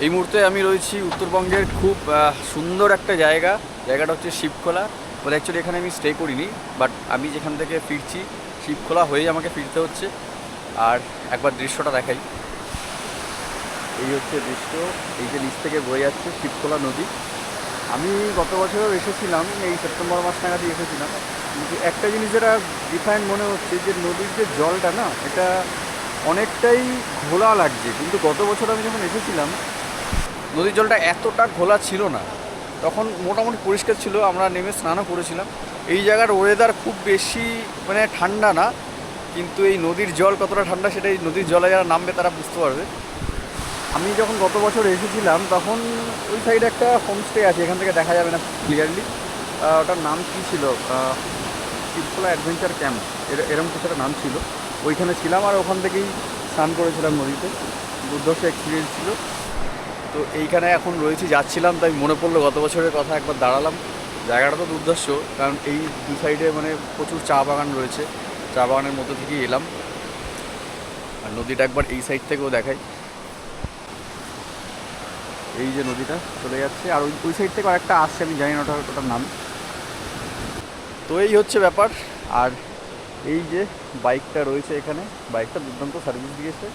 এই মুহূর্তে আমি রয়েছি উত্তরবঙ্গের খুব সুন্দর একটা জায়গাটা হচ্ছে শিবখোলা। বলে অ্যাকচুয়ালি এখানে আমি স্টে করিনি, বাট আমি যেখান থেকে ফিরছি শিবখোলা হয়েই আমাকে ফিরতে হচ্ছে। আর একবার দৃশ্যটা দেখাই। এই হচ্ছে দৃশ্য, এই যে নিচ থেকে বয়ে যাচ্ছে শিবখোলা নদী। আমি গত বছরও এসেছিলাম, এই সেপ্টেম্বর মাস নাগাদই এসেছিলাম, কিন্তু একটা জিনিস যেটা ডিফারেন্ট মনে হচ্ছে যে নদীর যে জলটা না, এটা অনেকটাই ঘোলা লাগছে। কিন্তু গত বছর আমি যখন এসেছিলাম নদীর জলটা এতটা ঘোলা ছিল না, তখন মোটামুটি পরিষ্কার ছিল, আমরা নেমে স্নানও করেছিলাম। এই জায়গার ওয়েদার খুব বেশি মানে ঠান্ডা না, কিন্তু এই নদীর জল কতটা ঠান্ডা সেটা এই নদীর জলে যারা নামবে তারা বুঝতে পারবে। আমি যখন গত বছর এসেছিলাম তখন ওই সাইডে একটা হোমস্টে আছে, এখান থেকে দেখা যাবে না ক্লিয়ারলি, ওটার নাম কী ছিল, শিবখোলা অ্যাডভেঞ্চার ক্যাম্প এরকম কিছু একটা নাম ছিল। ওইখানে ছিলাম আর ওখান থেকেই স্নান করেছিলাম নদীতে, দুর্ধর্ষ এক্সপিরিয়েন্স ছিল। তো এইখানে এখন রয়েছি, যাচ্ছিলাম, তাই মনে পড়লো গত বছরের কথা, একবার দাঁড়ালাম। জায়গাটা তো দুর্ধর্ষ, কারণ এই দু সাইডে মানে প্রচুর চা বাগান রয়েছে, চা বাগানের মধ্যে থেকেই এলাম। আর নদীটা একবার এই সাইড থেকেও দেখাই, এই যে নদীটা চলে যাচ্ছে, আর ওই সাইড থেকে আরেকটা আসছে, আমি জানি না ওটার নাম। তো এই হচ্ছে ব্যাপার। আর এই যে বাইকটা রয়েছে এখানে, বাইকটা দুর্দান্ত সার্ভিস দিয়েছে।